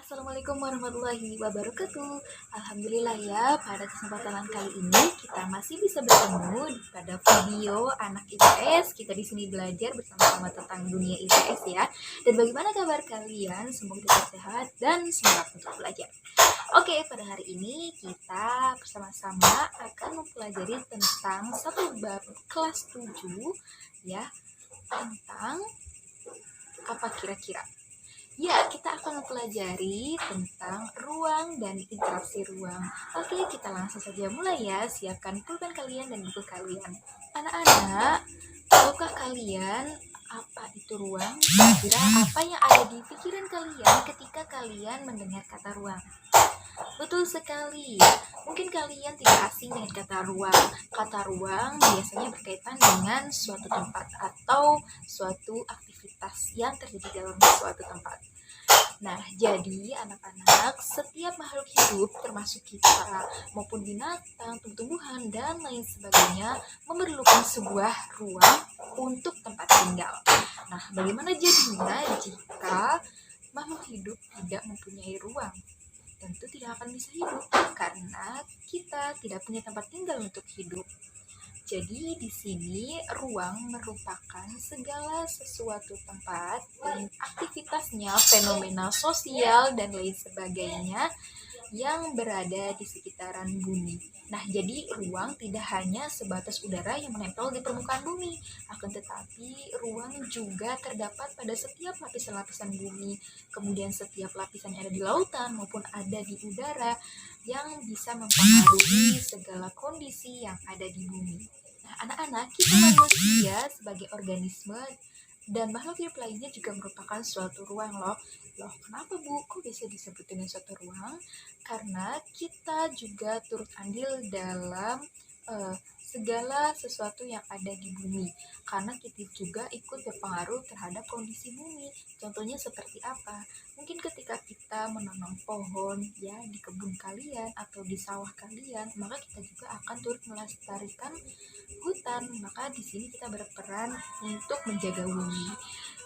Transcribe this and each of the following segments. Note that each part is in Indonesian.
Assalamualaikum warahmatullahi wabarakatuh. Alhamdulillah ya, pada kesempatan kali ini kita masih bisa bertemu pada video anak IPS. Kita di sini belajar bersama-sama tentang dunia IPS ya. Dan bagaimana kabar kalian? Semoga tetap sehat dan semangat untuk belajar. Oke, pada hari ini kita bersama-sama akan mempelajari tentang satu bab kelas 7 ya, tentang apa kira-kira? Ya, kita akan mempelajari tentang ruang dan interaksi ruang. Oke, kita langsung saja mulai ya. Siapkan pulpen kalian dan buku kalian. Anak-anak, tahukah kalian apa itu ruang? Kira-kira apa yang ada di pikiran kalian ketika kalian mendengar kata ruang? Betul sekali. Mungkin kalian tidak asing dengan kata ruang. Kata ruang biasanya berkaitan dengan suatu tempat atau suatu aktivitas yang terjadi dalam suatu tempat. Nah, jadi anak-anak, setiap makhluk hidup termasuk kita maupun binatang, tumbuhan, dan lain sebagainya memerlukan sebuah ruang untuk tempat tinggal. Nah, bagaimana jadinya jika makhluk hidup tidak mempunyai ruang? Tentu tidak akan bisa hidup karena kita tidak punya tempat tinggal untuk hidup. Jadi di sini ruang merupakan segala sesuatu tempat dan aktivitasnya, fenomena sosial dan lain sebagainya yang berada di sekitaran bumi. Nah, jadi ruang tidak hanya sebatas udara yang menempel di permukaan bumi, akan tetapi ruang juga terdapat pada setiap lapisan-lapisan bumi, kemudian setiap lapisan yang ada di lautan maupun ada di udara yang bisa mempengaruhi segala kondisi yang ada di bumi. Nah, anak-anak, kita manusia sebagai organisme dan makhluk hidup lainnya juga merupakan suatu ruang loh. Loh, kenapa Bu? Kok bisa disebut dengan suatu ruang? Karena kita juga turut andil dalam segala sesuatu yang ada di bumi. Karena kita juga ikut berpengaruh terhadap kondisi bumi. Contohnya seperti apa? Mungkin ketika kita menanam pohon ya di kebun kalian atau di sawah kalian, maka kita juga akan turut melestarikan hutan. Maka di sini kita berperan untuk menjaga bumi.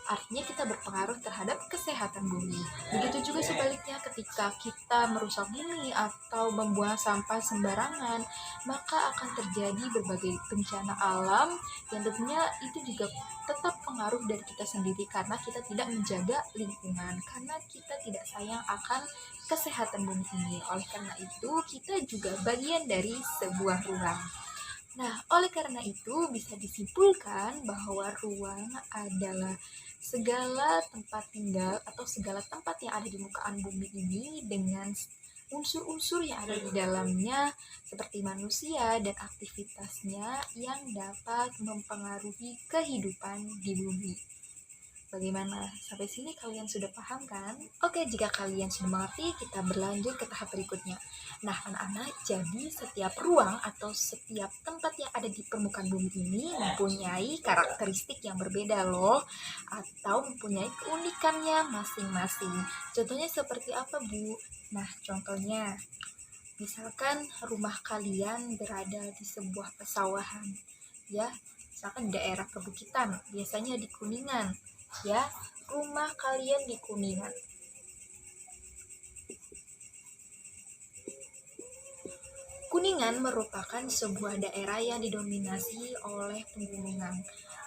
Artinya kita berpengaruh terhadap kesehatan bumi. Begitu juga sebaliknya ketika kita merusak bumi atau membuang sampah sembarangan, maka akan terjadi berbagai bencana alam yang tentunya itu juga tetap pengaruh dari kita sendiri karena kita tidak menjaga lingkungan, karena kita tidak sayang akan kesehatan bumi ini. Oleh karena itu, kita juga bagian dari sebuah ruang. Nah, oleh karena itu bisa disimpulkan bahwa ruang adalah segala tempat tinggal atau segala tempat yang ada di mukaan bumi ini dengan unsur-unsur yang ada di dalamnya seperti manusia dan aktivitasnya yang dapat mempengaruhi kehidupan di bumi. Bagaimana? Sampai sini kalian sudah paham kan? Oke, jika kalian sudah mengerti, kita berlanjut ke tahap berikutnya. Nah, anak-anak, jadi setiap ruang atau setiap tempat yang ada di permukaan bumi ini mempunyai karakteristik yang berbeda loh, atau mempunyai keunikannya masing-masing. Contohnya seperti apa, Bu? Nah, contohnya, misalkan rumah kalian berada di sebuah pesawahan, ya, misalkan di daerah perbukitan, biasanya di Kuningan, ya, rumah kalian di Kuningan. Kuningan merupakan sebuah daerah yang didominasi oleh pegunungan.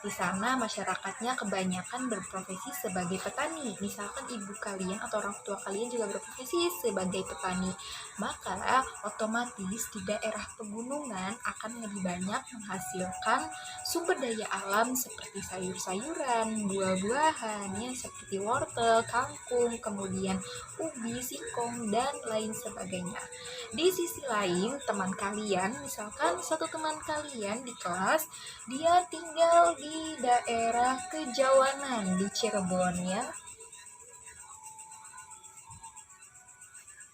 Di sana masyarakatnya kebanyakan berprofesi sebagai petani. Misalkan ibu kalian atau orang tua kalian juga berprofesi sebagai petani. Maka otomatis di daerah pegunungan akan lebih banyak menghasilkan sumber daya alam seperti sayur-sayuran, buah-buahan ya, seperti wortel, kangkung, kemudian ubi, singkong, dan lain sebagainya. Di sisi lain, teman kalian, misalkan satu teman kalian di kelas, dia tinggal di daerah Kejawanan di Cirebon ya.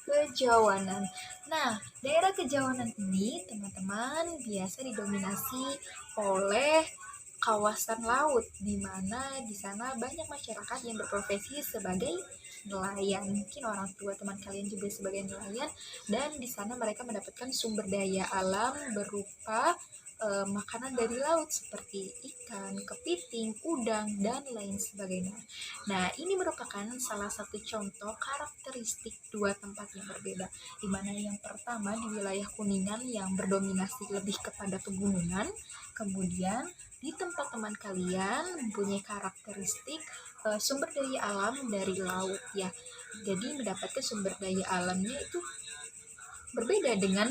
Kejawanan. Nah, daerah Kejawanan ini, teman-teman, biasa didominasi oleh kawasan laut, di mana di sana banyak masyarakat yang berprofesi sebagai nelayan, mungkin orang tua teman kalian juga sebagai nelayan, dan di sana mereka mendapatkan sumber daya alam berupa makanan dari laut seperti ikan, kepiting, udang, dan lain sebagainya. Nah, ini merupakan salah satu contoh karakteristik dua tempat yang berbeda, di mana yang pertama di wilayah Kuningan yang berdominasi lebih kepada pegunungan, kemudian di tempat teman kalian mempunyai karakteristik sumber daya alam dari laut ya. Jadi mendapatkan sumber daya alamnya itu berbeda dengan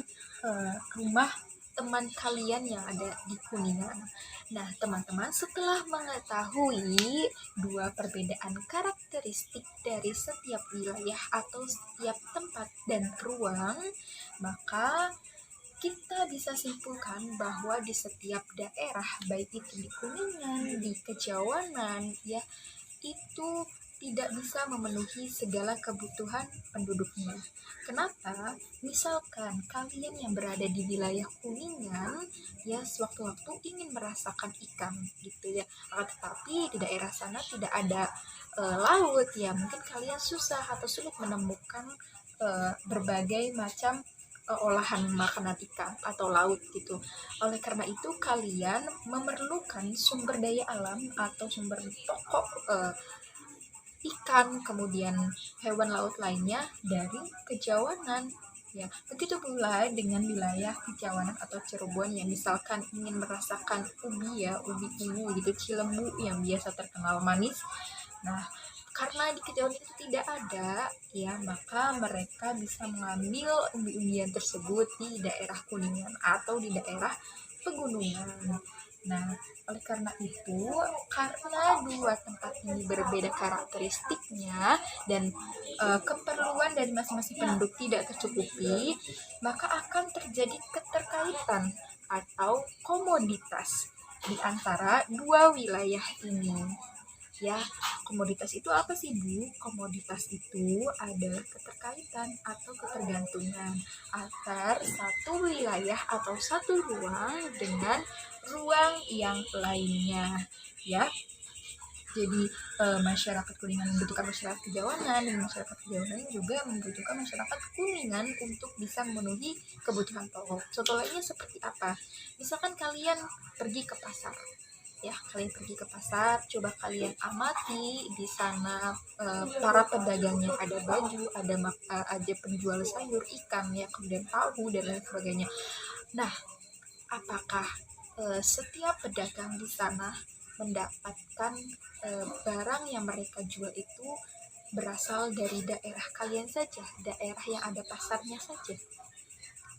rumah teman kalian yang ada di Kuningan. Nah, teman-teman, setelah mengetahui dua perbedaan karakteristik dari setiap wilayah atau setiap tempat dan ruang, maka kita bisa simpulkan bahwa di setiap daerah, baik itu di Kuningan, di Kejawanan, ya, itu tidak bisa memenuhi segala kebutuhan penduduknya. Kenapa? Misalkan kalian yang berada di wilayah Kuningan ya sewaktu-waktu ingin merasakan ikan gitu ya, tetapi di daerah sana tidak ada laut ya, mungkin kalian susah atau sulit menemukan berbagai macam olahan makanan ikan atau laut gitu. Oleh karena itu kalian memerlukan sumber daya alam atau sumber pokok ikan, kemudian hewan laut lainnya dari Kejawanan. Ya, begitu pula dengan wilayah Kejawanan atau Cirebon yang misalkan ingin merasakan ubi ya, ubi ungu gitu, cilembu yang biasa terkenal manis. Nah, karena di Kejawanan itu tidak ada, ya maka mereka bisa mengambil umbi-umbian tersebut di daerah Kuningan atau di daerah pegunungan. Nah, oleh karena itu, karena dua tempat ini berbeda karakteristiknya dan keperluan dari masing-masing penduduk tidak tercukupi, maka akan terjadi keterkaitan atau komoditas di antara dua wilayah ini. Ya, komoditas itu apa sih, Bu? Komoditas itu adalah keterkaitan atau ketergantungan antar satu wilayah atau satu ruang dengan ruang yang lainnya, ya. Jadi masyarakat Kuningan membutuhkan masyarakat Kejawanan, dan masyarakat Kejawanan juga membutuhkan masyarakat Kuningan untuk bisa memenuhi kebutuhan pokok. Contoh lainnya seperti apa? Misalkan kalian pergi ke pasar, ya kalian pergi ke pasar, coba kalian amati di sana para pedagang yang ada baju, ada penjual sayur, ikan ya, kemudian tahu dan lain sebagainya. Nah, apakah setiap pedagang di sana mendapatkan barang yang mereka jual itu berasal dari daerah kalian saja, daerah yang ada pasarnya saja?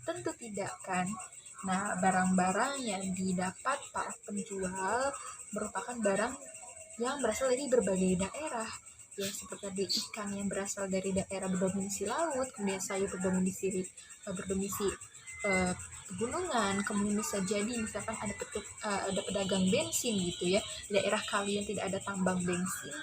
Tentu tidak kan. Nah, barang-barang yang didapat para penjual merupakan barang yang berasal dari berbagai daerah, ya seperti tadi ikan yang berasal dari daerah berdominasi laut, kemudian sayur berdominasi pegunungan, kemudian bisa jadi misalkan ada pedagang bensin gitu ya, di daerah kalian tidak ada tambang bensin.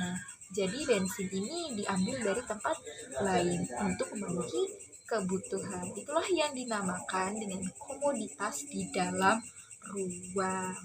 Nah, jadi bensin ini diambil dari tempat lain untuk memenuhi kebutuhan. Itulah yang dinamakan dengan komoditas di dalam ruang.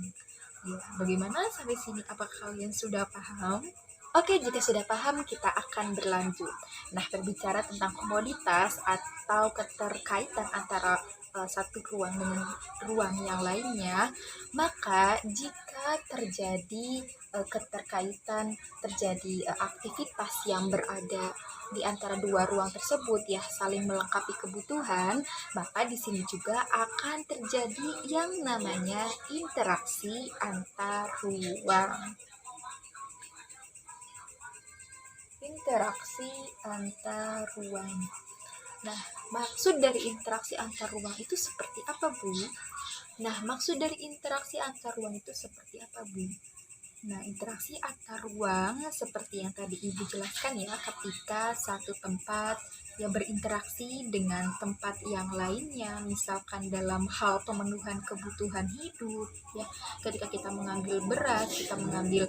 Ya, bagaimana sampai sini? Apakah kalian sudah paham? Oke, jika sudah paham, kita akan berlanjut. Nah, berbicara tentang komoditas atau keterkaitan antara satu ruang dengan ruang yang lainnya, maka jika terjadi keterkaitan, terjadi aktivitas yang berada di antara dua ruang tersebut ya, saling melengkapi kebutuhan, maka di sini juga akan terjadi yang namanya interaksi antar ruang. Interaksi antar ruang. Nah, maksud dari interaksi antar ruang itu seperti apa, Bu? Nah, maksud dari interaksi antar ruang itu seperti apa, Bu? Nah, interaksi antar ruang seperti yang tadi Ibu jelaskan ya, ketika satu tempat yang berinteraksi dengan tempat yang lainnya, misalkan dalam hal pemenuhan kebutuhan hidup, ya, ketika kita mengambil beras, kita mengambil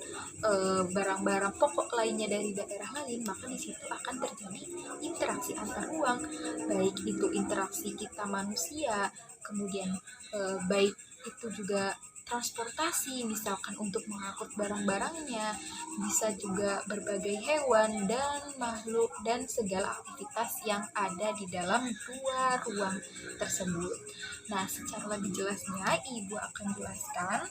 barang-barang pokok lainnya dari daerah lain, maka di situ akan terjadi interaksi antar ruang, baik itu interaksi kita manusia, kemudian baik itu juga transportasi, misalkan untuk mengangkut barang-barangnya, bisa juga berbagai hewan dan makhluk dan segala aktivitas yang ada di dalam dua ruang tersebut. Nah, secara lebih jelasnya Ibu akan jelaskan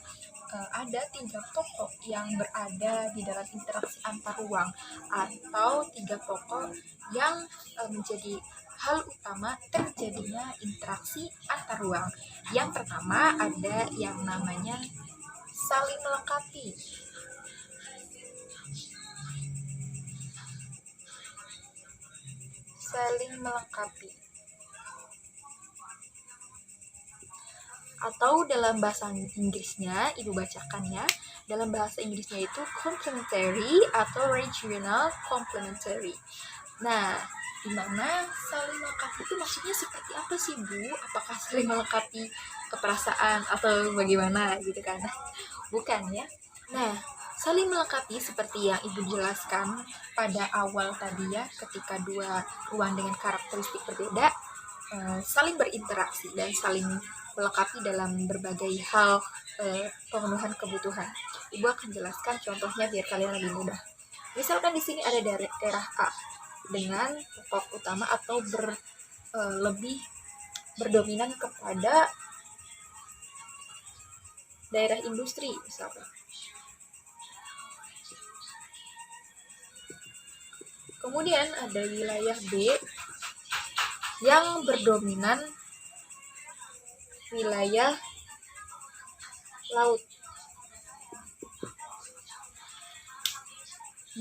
ada 3 pokok yang berada di dalam interaksi antar ruang atau 3 pokok yang menjadi hal utama terjadinya interaksi antar ruang. Yang pertama ada yang namanya saling melengkapi. Saling melengkapi. Atau dalam bahasa Inggrisnya, Ibu bacakan ya. Dalam bahasa Inggrisnya itu complementary atau regional complementary. Nah, di mana saling melengkapi itu maksudnya seperti apa sih, Bu? Apakah saling melengkapi keperasaan atau bagaimana gitu kan? Bukan ya. Nah, saling melengkapi seperti yang Ibu jelaskan pada awal tadi ya, ketika dua ruang dengan karakteristik berbeda saling berinteraksi dan saling melengkapi dalam berbagai hal pemenuhan kebutuhan. Ibu akan jelaskan contohnya biar kalian lebih mudah. Misalkan di sini ada daerah A dengan pokok utama atau lebih berdominan kepada daerah industri misalkan. Kemudian ada wilayah B yang berdominan wilayah laut.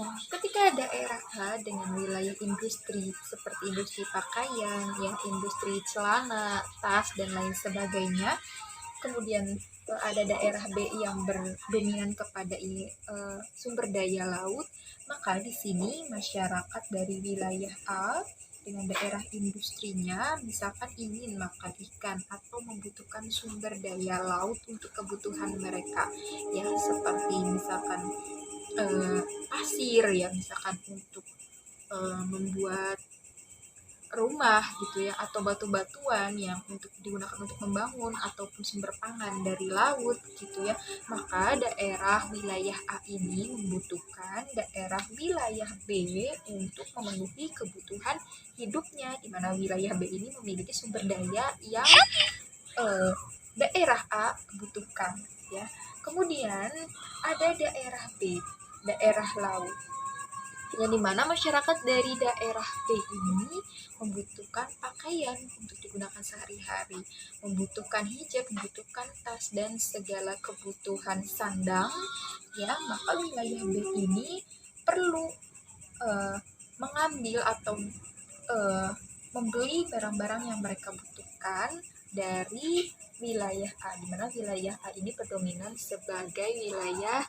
Nah, ketika daerah A dengan wilayah industri seperti industri pakaian, ya industri celana, tas dan lain sebagainya, kemudian ada daerah B yang berdominan kepada sumber daya laut, maka di sini masyarakat dari wilayah A dengan daerah industrinya misalkan ingin makan ikan atau membutuhkan sumber daya laut untuk kebutuhan mereka, ya seperti misalkan pasir ya, misalkan untuk membuat rumah gitu ya, atau batu-batuan yang untuk digunakan untuk membangun ataupun sumber pangan dari laut gitu ya, maka daerah wilayah A ini membutuhkan daerah wilayah B untuk memenuhi kebutuhan hidupnya, di mana wilayah B ini memiliki sumber daya yang daerah A butuhkan ya. Kemudian ada daerah B, daerah laut, yang dimana masyarakat dari daerah B ini membutuhkan pakaian untuk digunakan sehari-hari, membutuhkan hijab, membutuhkan tas dan segala kebutuhan sandang ya, maka wilayah B ini perlu mengambil atau membeli barang-barang yang mereka butuhkan dari wilayah A, di mana wilayah A ini berdominan sebagai wilayah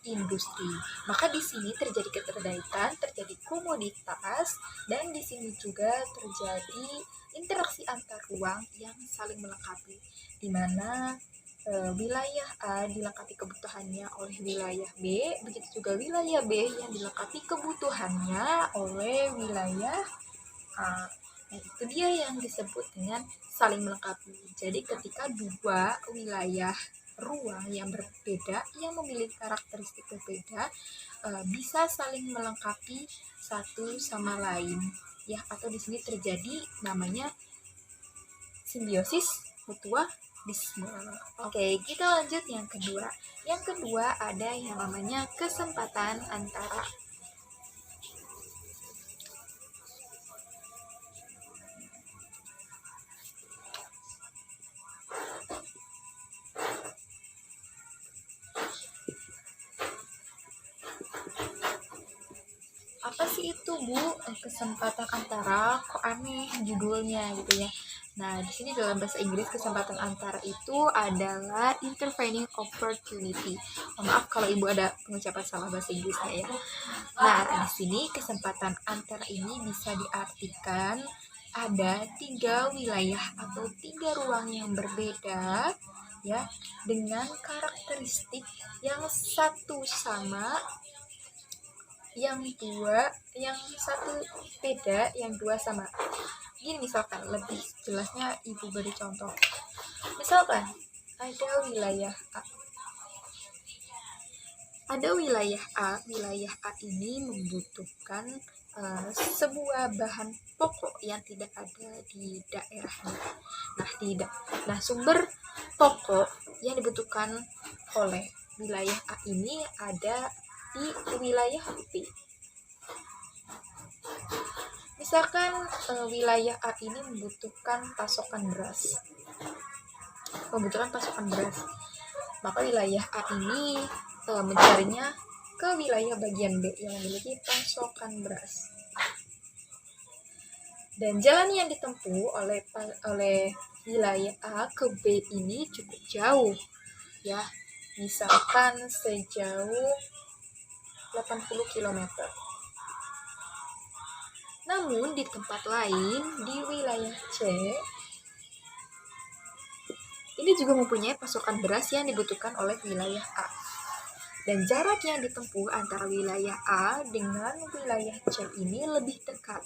industri. Maka di sini terjadi keterkaitan, terjadi komoditas, dan di sini juga terjadi interaksi antar ruang yang saling melengkapi, di mana wilayah A dilengkapi kebutuhannya oleh wilayah B, begitu juga wilayah B yang dilengkapi kebutuhannya oleh wilayah A. Nah, itu dia yang disebut dengan saling melengkapi. Jadi ketika dua wilayah ruang yang berbeda yang memiliki karakteristik berbeda bisa saling melengkapi satu sama lain ya, atau di sini terjadi namanya simbiosis mutualisme. Oke, kita lanjut yang kedua. Yang kedua ada yang namanya kesempatan antara. Apa sih itu, Bu? Kesempatan antara, kok aneh judulnya gitu ya. Nah, di sini dalam bahasa Inggris kesempatan antara itu adalah intervening opportunity. Maaf kalau Ibu ada pengucapan salah bahasa Inggrisnya ya. Nah, di sini kesempatan antara ini bisa diartikan ada 3 wilayah atau 3 ruang yang berbeda ya, dengan karakteristik yang satu sama, yang satu beda, yang dua sama. Gini misalkan, lebih jelasnya Ibu beri contoh. Misalkan ada wilayah A ada wilayah A ini membutuhkan sebuah bahan pokok yang tidak ada di daerahnya. Nah, sumber pokok yang dibutuhkan oleh wilayah A ini ada di wilayah B. Misalkan wilayah A ini membutuhkan pasokan beras, maka wilayah A ini mencarinya ke wilayah bagian B yang memiliki pasokan beras. Dan jalan yang ditempuh oleh wilayah A ke B ini cukup jauh, ya, misalkan sejauh 80 km. Namun di tempat lain di wilayah C ini juga mempunyai pasokan beras yang dibutuhkan oleh wilayah A. Dan jarak yang ditempuh antara wilayah A dengan wilayah C ini lebih dekat,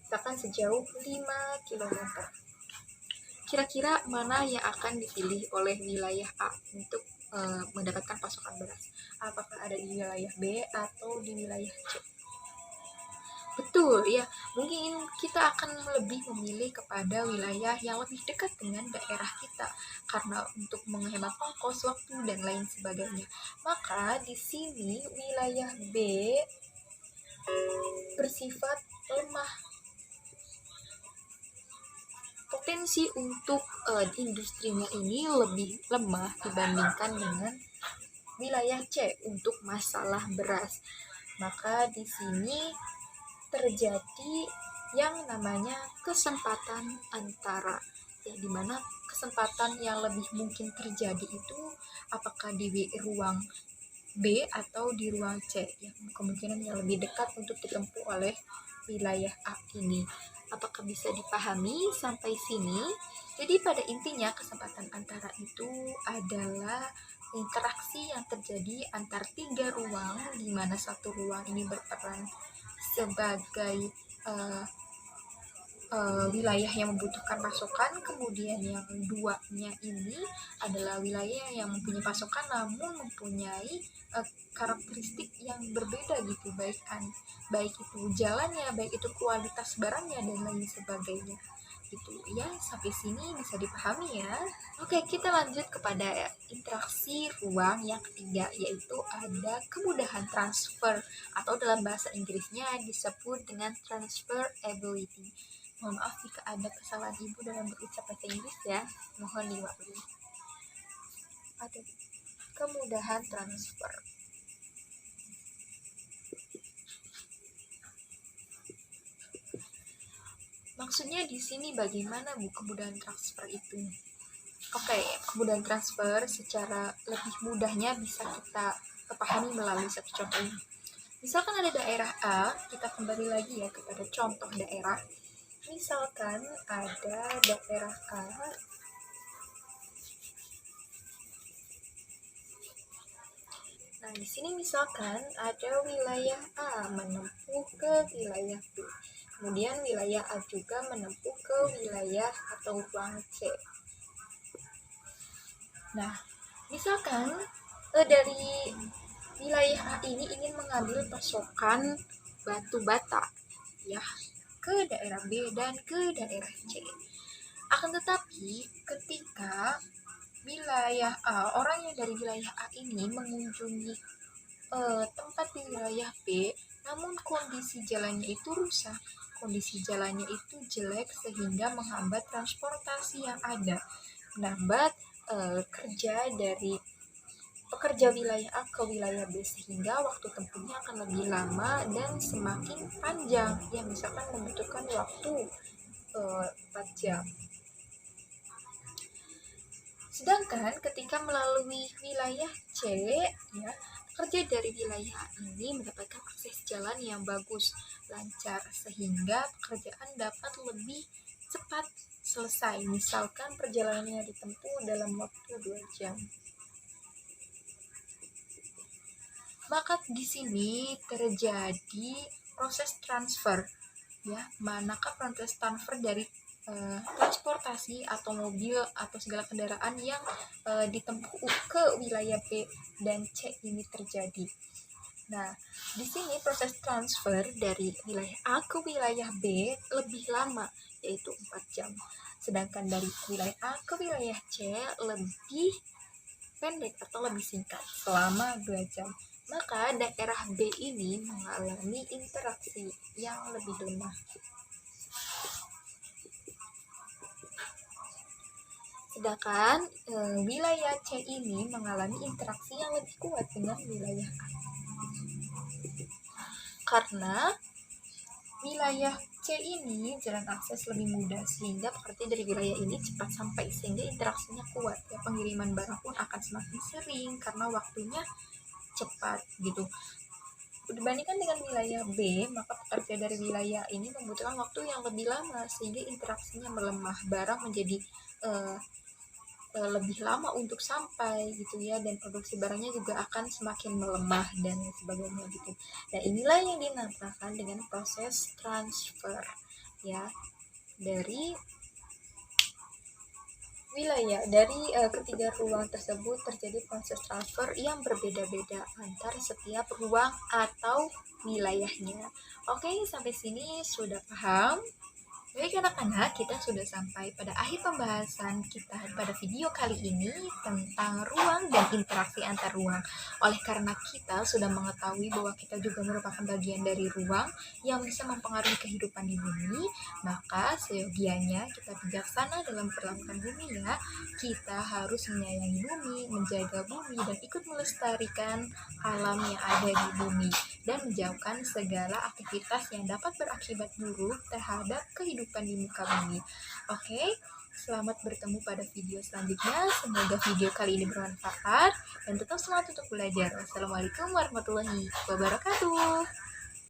misalkan sejauh 5 km. Kira-kira mana yang akan dipilih oleh wilayah A untuk mendapatkan pasokan beras? Apakah ada di wilayah B atau di wilayah C? Betul, ya. Mungkin kita akan lebih memilih kepada wilayah yang lebih dekat dengan daerah kita karena untuk menghemat ongkos, waktu, dan lain sebagainya. Maka di sini wilayah B bersifat lemah. Potensi untuk industrinya ini lebih lemah dibandingkan dengan wilayah C untuk masalah beras. Maka di sini terjadi yang namanya kesempatan antara, ya, dimana kesempatan yang lebih mungkin terjadi itu apakah di ruang B atau di ruang C, ya, kemungkinan yang lebih dekat untuk ditempuh oleh wilayah A ini. Apakah bisa dipahami sampai sini? Jadi pada intinya kesempatan antara itu adalah interaksi yang terjadi antar 3 ruang, di mana satu ruang ini berperan sebagai wilayah yang membutuhkan pasokan, kemudian yang duanya ini adalah wilayah yang mempunyai pasokan namun mempunyai karakteristik yang berbeda gitu, baik itu jalannya, baik itu kualitas barangnya, dan lain sebagainya gitu ya. Sampai sini bisa dipahami ya. Oke, kita lanjut kepada interaksi ruang yang ketiga, yaitu ada kemudahan transfer atau dalam bahasa Inggrisnya disebut dengan transferability. Mohon maaf jika ada kesalahan ibu dalam berucap bahasa Inggris ya, mohon dimaklumi. Ada kemudahan transfer. Maksudnya di sini bagaimana Bu kemudahan transfer itu? Oke, kemudahan transfer secara lebih mudahnya bisa kita pahami melalui satu contoh. Misalkan ada daerah A, kita kembali lagi ya kepada contoh daerah. Misalkan ada daerah A Nah, di sini misalkan ada wilayah A menempuh ke wilayah B. Kemudian wilayah A juga menempuh ke wilayah atau ruang C. Nah, misalkan dari wilayah A ini ingin mengambil pasokan batu bata, ya, ke daerah B dan ke daerah C. Akan tetapi ketika wilayah A, orang yang dari wilayah A ini mengunjungi tempat di wilayah B, namun kondisi jalannya itu rusak, kondisi jalannya itu jelek sehingga menghambat transportasi yang ada, menghambat kerja dari pekerja wilayah A ke wilayah B, sehingga waktu tempuhnya akan lebih lama dan semakin panjang, yang misalkan membutuhkan waktu 4 jam. Sedangkan ketika melalui wilayah C, ya, pekerja dari wilayah A ini mendapatkan akses jalan yang bagus, lancar, sehingga pekerjaan dapat lebih cepat selesai. Misalkan perjalanannya ditempuh dalam waktu 2 jam. Maka di sini terjadi proses transfer, ya, manakah proses transfer dari transportasi atau mobil atau segala kendaraan yang ditempuh ke wilayah B dan C ini terjadi. Nah, di sini proses transfer dari wilayah A ke wilayah B lebih lama, yaitu 4 jam. Sedangkan dari wilayah A ke wilayah C lebih pendek atau lebih singkat, selama 2 jam. Maka daerah B ini mengalami interaksi yang lebih lemah. Sedangkan wilayah C ini mengalami interaksi yang lebih kuat dengan wilayah A. Karena wilayah C ini jalan akses lebih mudah sehingga pekerja dari wilayah ini cepat sampai, sehingga interaksinya kuat ya, pengiriman barang pun akan semakin sering karena waktunya cepat gitu. Dibandingkan dengan wilayah B, maka pekerja dari wilayah ini membutuhkan waktu yang lebih lama sehingga interaksinya melemah, barang menjadi lebih lama untuk sampai gitu ya, dan produksi barangnya juga akan semakin melemah dan sebagainya gitu. Dan inilah yang dinamakan dengan proses transfer ya, dari wilayah dari ketiga ruang tersebut terjadi proses transfer yang berbeda-beda antar setiap ruang atau wilayahnya. Oke, sampai sini sudah paham? Baik anak-anak, kita sudah sampai pada akhir pembahasan kita pada video kali ini tentang ruang dan interaksi antar ruang. Oleh karena kita sudah mengetahui bahwa kita juga merupakan bagian dari ruang yang bisa mempengaruhi kehidupan di bumi, maka seyogianya kita bijaksana dalam memperlakukan bumi ya. Kita harus menyayangi bumi, menjaga bumi, dan ikut melestarikan alam yang ada di bumi, dan menjauhkan segala aktivitas yang dapat berakibat buruk terhadap kehidupan di muka bumi. Oke, selamat bertemu pada video selanjutnya. Semoga video kali ini bermanfaat dan tetap semangat untuk belajar. Wassalamualaikum warahmatullahi wabarakatuh.